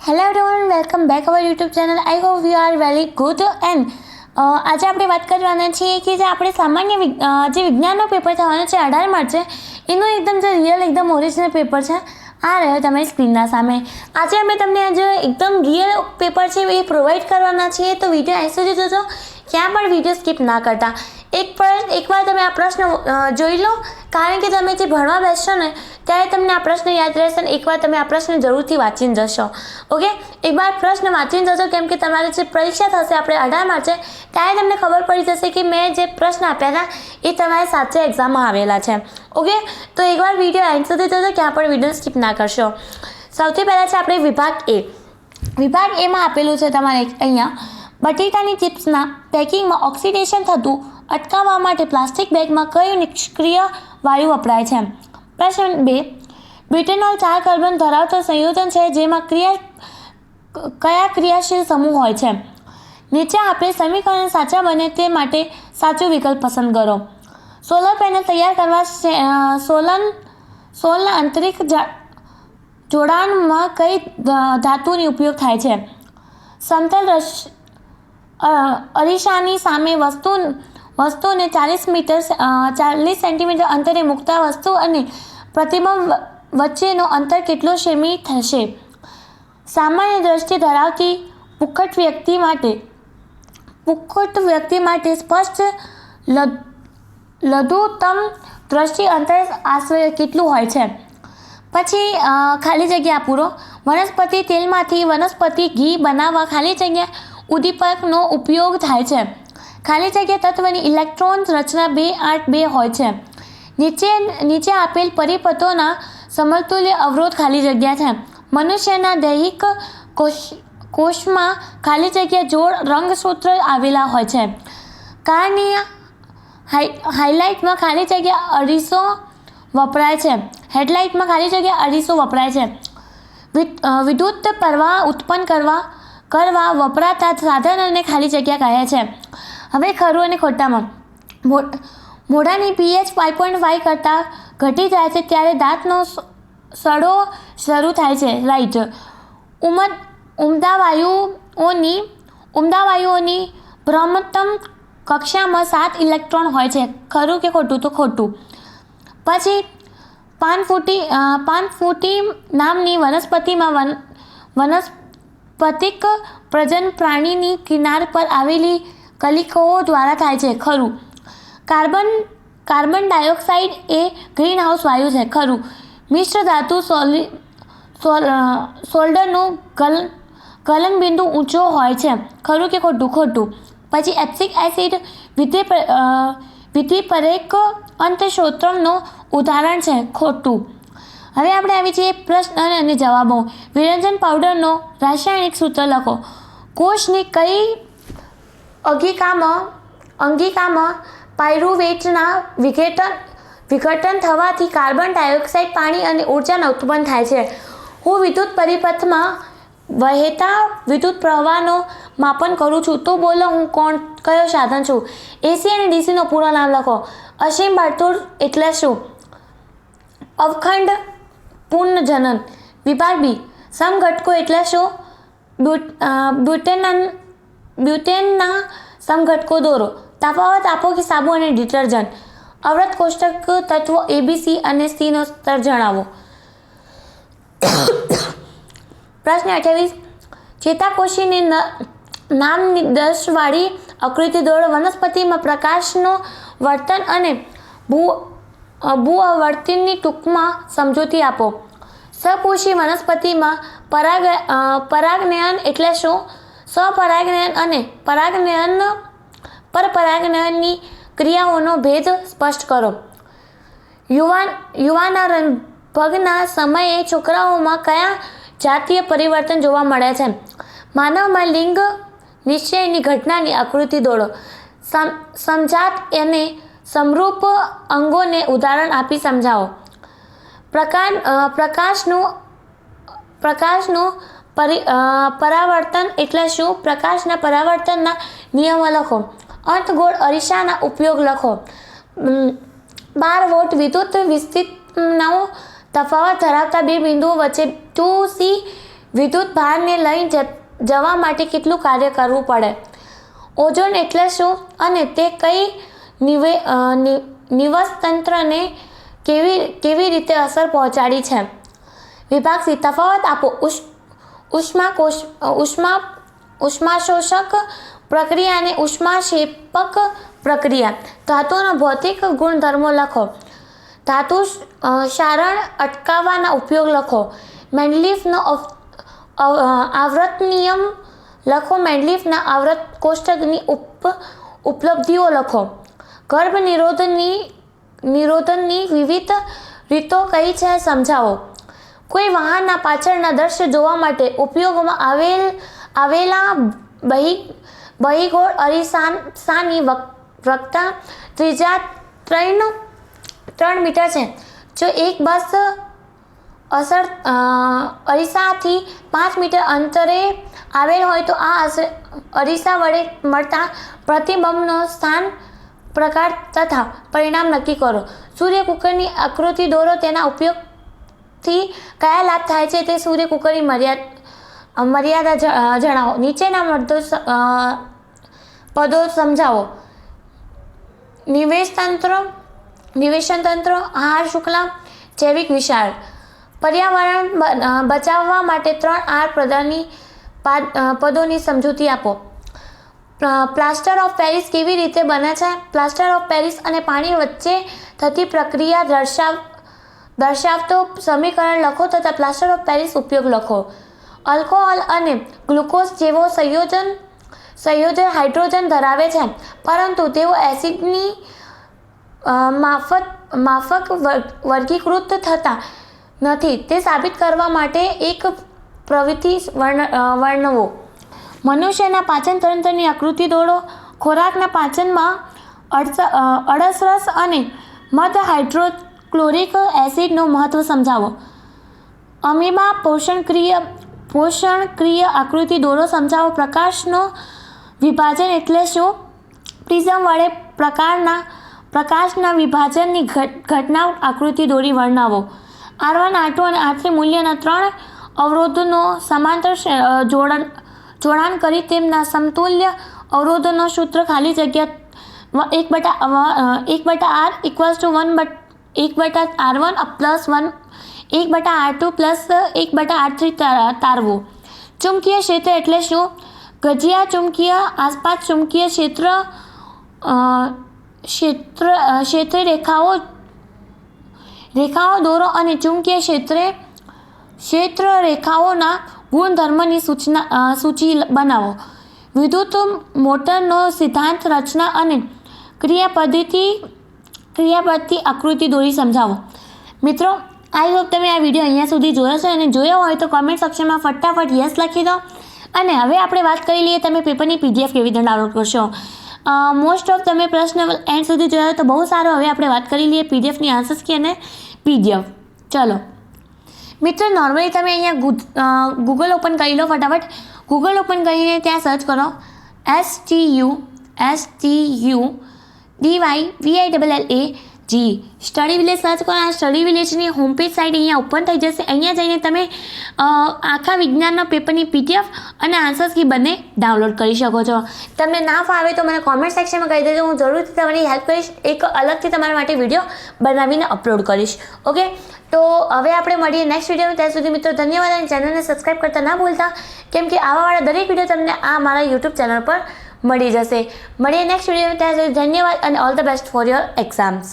Hello everyone, welcome back our YouTube channel. I hope you are very good. And આજે આપણે વાત કરવાના છીએ કે જે આપણે સામાન્ય જે વિજ્ઞાનનો પેપર થવાનો છે 18 માર્ચે, એનું એકદમ જે રિયલ એકદમ ઓરિજિનલ પેપર છે આ રહ્યો તમારી સ્ક્રીનના સામે. આજે અમે તમને આજે એકદમ રિયલ પેપર છે એ પ્રોવાઈડ કરવાના છીએ, તો વિડીયો અહીં સુધી જોજો, ક્યાં પણ વિડીયો સ્કીપ ના કરતા. એકવાર તમે આ પ્રશ્ન જોઈ લો, કારણ કે તમે જે ભણવા બેસશો ને ત્યારે તમને આ પ્રશ્ન યાદ રહેશે અને એકવાર તમે આ પ્રશ્ન જરૂરથી વાંચીને જશો. ઓકે, એકવાર પ્રશ્ન વાંચીને જશો, કેમ કે તમારી જે પરીક્ષા થશે આપણે 18 માર્ચે, ત્યારે તમને ખબર પડી જશે કે મેં જે પ્રશ્ન આપ્યા હતા એ તમારે સાચા એક્ઝામમાં આવેલા છે. ઓકે, તો એકવાર વિડીયો એન્ડ સુધી જશો, ક્યાં પણ વિડીયો સ્કીપ ના કરશો. સૌથી પહેલાં છે આપણે વિભાગ એ. વિભાગ એમાં આપેલું છે તમારે અહીંયા, બટેટાની ચિપ્સના પેકિંગમાં ઓક્સિડેશન થતું અટકાવવા માટે પ્લાસ્ટિક બેગમાં કયું નિષ્ક્રિય વાયુ વપરાય છે? પ્રશ્ન 2, બ્યુટેનોલ 4 કાર્બન ધરાવતો સંયોજન છે જેમાં કયા ક્રિયાશીલ સમૂહ હોય છે? નીચે આપેલ સમીકરણ સાચા બને તે માટે સાચો વિકલ્પ પસંદ કરો. સોલર પેનલ તૈયાર કરવા સોલના આંતરિક જોડાણમાં કઈ ધાતુનો ઉપયોગ થાય છે? સમતલ અરીસાની સામે વસ્તુને 40 સેન્ટીમીટર અંતરે મૂકતા વસ્તુ અને પ્રતિબિંબ વચ્ચેનો અંતર કેટલો સેમી થશે? સામાન્ય દ્રષ્ટિ ધરાવતી પુખ્ત વ્યક્તિ માટે સ્પષ્ટ લઘુત્તમ દ્રષ્ટિ અંતર આશરે કેટલું હોય છે? પછી ખાલી જગ્યા પૂરો. વનસ્પતિ તેલમાંથી વનસ્પતિ ઘી બનાવવા ખાલી જગ્યા ઉદ્દીપકનો ઉપયોગ થાય છે. ખાલી જગ્યા તત્વની ઇલેક્ટ્રોન રચના 2-8-2 હોય છે. નીચે આપેલ પરિપથોના સમતુલ્ય અવરોધ ખાલી જગ્યા છે. મનુષ્યના દૈહિક કોષમાં ખાલી જગ્યા જોડ રંગસૂત્ર આવેલા હોય છે. કારની હાઇલાઇટમાં ખાલી જગ્યા અરીસો વપરાય છે. હેડલાઇટમાં ખાલી જગ્યા અરીસો વપરાય છે. વિદ્યુત પ્રવાહ ઉત્પન્ન કરવા વપરાતા સાધનને ખાલી જગ્યા કહે છે. હવે ખરું અને ખોટામાં. મોઢાની pH 5.5 કરતાં ઘટી જાય છે ત્યારે દાંતનો સડો શરૂ થાય છે. રાઈટ. ઉમદા વાયુઓની બ્રહ્મતમ કક્ષામાં 7 ઇલેક્ટ્રોન હોય છે. ખરું કે ખોટું? તો ખોટું. પછી પાનફૂટી નામની વનસ્પતિમાં વનસ્પતિક પ્રજનન પ્રાણીની કિનાર પર આવેલી કલિકાઓ દ્વારા થાય છે. ખરું. કાર્બન ડાયોક્સાઇડ એ ગ્રીનહાઉસ વાયુ છે. ખરું. મિશ્ર ધાતુ સોલ્ડરનો ગલનબિંદુ ઊંચો હોય છે. ખરું કે ખોટું? ખોટું. પછી એપ્સિક એસિડ વિધિપરેક અંતઃસ્ત્રોતનું ઉદાહરણ છે. ખોટું. હવે આપણે આવી જઈએ પ્રશ્ન અને જવાબો. વિરંજન પાવડરનો રાસાયણિક સૂત્ર લખો. કોષની કઈ અંગિકામાં પાયરુવેટના વિઘટન થવાથી કાર્બન ડાયોક્સાઇડ, પાણી અને ઉર્જા ઉત્પન્ન થાય છે? હું વિદ્યુત પરિપથમાં વહેતા વિદ્યુત પ્રવાહનો માપન કરું છું. તો બોલો હું કયો સાધન છું? એસી અને ડીસીનો પૂરું નામ લખો. અસીમ વર્તુળ એટલે શું? અવખંડ પુનર્જનન. વિભાગ બી, સમઘટકો એટલે શું? બ્યુટેનના સમઘટકો દોરો. તફાવત આપો કે સાબુ અને ડિટર્જન્ટ. અવરોધ કોષ્ટક તત્વો ABC અને Cનો સ્તર જણાવો. પ્રશ્ન 28, ચેતાકોષીની નામનિર્દેશવાળી આકૃતિ દોરો. વનસ્પતિમાં પ્રકાશનો વર્તન અને ભૂઆવર્તનની ટૂંકમાં સમજૂતી આપો. સપોષી વનસ્પતિમાં પરાગનયન એટલે શું? સ્વપરાગનયન અને પરપરાગનયનની ક્રિયાઓનો ભેદ સ્પષ્ટ કરો. યુવાનારંભના સમયે છોકરાઓમાં કયા જાતીય પરિવર્તન જોવા મળે છે? માનવમાં લિંગ નિશ્ચયની ઘટનાની આકૃતિ દોરો. સમજાત અને સમરૂપ અંગોને ઉદાહરણ આપી સમજાવો. પ્રકાશનું પરાવર્તન એટલે શું? પ્રકાશના પરાવર્તનના નિયમો લખો. અર્ધગોળ અરીસાના ઉપયોગ લખો. 12 વોટ વિદ્યુત વિસ્થાપનનો તફાવત ધરાવતા બે બિંદુઓ વચ્ચે 2C વિદ્યુત ભારને લઈ જવા માટે કેટલું કાર્ય કરવું પડે? ઓઝોન એટલે શું અને તે કઈ નિવસતંત્રને કેવી રીતે અસર પહોંચાડી છે? વિભાગ સી, તફાવત આપો. ઉષ્માશોષક પ્રક્રિયા અને ઉષ્માક્ષેપક પ્રક્રિયા. ધાતુના ભૌતિક ગુણધર્મો લખો. ધાતુ ક્ષારણ અટકાવવાના ઉપયોગ લખો. મેન્ડલીફનો આવર્ત નિયમ લખો. મેન્ડલીફના આવર્ત કોષ્ટકની ઉપલબ્ધિઓ લખો. ગર્ભ નિરોધનની વિવિધ રીતો કઈ છે સમજાવો. કોઈ વાહનના પાછળના દ્રશ્ય જોવા માટે ઉપયોગમાં આવેલા બહિગોળ અરીસાની વક્રતા ત્રિજ્યા 3 મીટર છે. જો એક બસ અરીસાથી 5 મીટર અંતરે આવેલ હોય તો આ અરીસા વડે મળતા પ્રતિબંબનો સ્થાન, પ્રકાર તથા પરિણામ નક્કી કરો. સૂર્યકુકરની આકૃતિ દોરો. તેના ઉપયોગથી કયા લાભ થાય છે તે સૂર્યકુકરની મર્યાદા જણાવો. નીચેના પદો સમજાવો. નિવેશન તંત્ર, આહાર શૃંખલા, જૈવિક વિશાળ. પર્યાવરણ બચાવવા માટે 3 પ્રકારની પદોની સમજૂતી આપો. પ્લાસ્ટર ઓફ પેરિસ કેવી રીતે બને છે? પ્લાસ્ટર ઓફ પેરિસ અને પાણી વચ્ચે થતી પ્રક્રિયા દર્શાવતો સમીકરણ લખો તથા પ્લાસ્ટર ઓફ પેરિસ ઉપયોગ લખો. આલ્કોહોલ અને ગ્લુકોઝ જેવો સંયોજન હાઇડ્રોજન ધરાવે છે, પરંતુ તેઓ એસિડની માફક વર્ગીકૃત થતા નથી. તે સાબિત કરવા માટે એક પ્રવૃત્તિ વર્ણવો. મનુષ્યના પાચન તંત્રની આકૃતિ દોરો. ખોરાકના પાચનમાં અળસરસ અને મધ હાઇડ્રોક્લોરિક એસિડનું મહત્વ સમજાવો. અમીબા પોષણક્રિય આકૃતિ દોરો. સમજાવો. પ્રકાશનો વિભાજન એટલે શું? પ્રિઝમ વડે પ્રકાશના વિભાજનની ઘટના આકૃતિ દોરી વર્ણવો. R1, R2 અને R3 મૂલ્યના 3 અવરોધનો સમાંતર જોડાણ કરી તેમના સમતુલ્ય અવરોધનો સૂત્ર ખાલી જગ્યા 1/R = 1/R1 plus 1/R2 plus 1/R3 તારવો. ચુંબકીય ક્ષેત્ર એટલે શું? ગજિયા ચુંબકીય આસપાસ ચુંબકીય ક્ષેત્રે રેખાઓ દોરો અને ચુંબકીય ક્ષેત્ર રેખાઓના ગુણધર્મની સૂચિ બનાવો. વિદ્યુત મોટરનો સિદ્ધાંત, રચના અને ક્રિયાપદ્ધતિ આકૃતિ દોરી સમજાવો. મિત્રો, આઈ હોપ તમે આ વિડીયો અહીંયા સુધી જોયો છે અને જોયો હોય તો કોમેન્ટ સેક્શનમાં ફટાફટ યસ લખી દો. અને હવે આપણે વાત કરી લઈએ તમે પેપરની PDF કેવી રીતે ડાઉનલોડ કરશો. મોસ્ટ ઓફ તમે પ્રશ્ન એન્ડ સુધી જોયો તો બહુ સારો. હવે આપણે વાત કરી લઈએ PDFની આન્સર્સ કી અને PDF. ચલો મિત્રો, નોર્મલી તમે અહીંયા ગૂગલ ઓપન કરી લો ફટાફટ. ગૂગલ ઓપન કરીને ત્યાં સર્ચ કરો STUDYVILLAG સ્ટડી વિલેજ સર્ચ કરો. આ સ્ટડી વિલેજની હોમ પેજ સાઇટ અહીંયા ઓપન થઈ જશે. અહીંયા જઈને તમે આખા વિજ્ઞાનના પેપરની PDF અને આન્સર્સ કી બંને ડાઉનલોડ કરી શકો છો. તમને ના ફાવે તો મને કોમેન્ટ સેક્શનમાં કહી દેજો. હું જરૂરથી તમારી હેલ્પ કરીશ. એક અલગથી તમારા માટે વિડીયો બનાવીને અપલોડ કરીશ. ઓકે, તો હવે આપણે મળીએ નેક્સ્ટ વિડીયોમાં. ત્યાં સુધી મિત્રો ધન્યવાદ. અને ચેનલને સબસ્ક્રાઈબ કરતા ના ભૂલતા, કેમ કે આવાવાળા દરેક વિડીયો તમને મારા YouTube ચેનલ પર મળી જશે. મળીએ નેક્સ્ટ વિડીયોમાં. ત્યાં સુધી ધન્યવાદ અને all the best for your exams.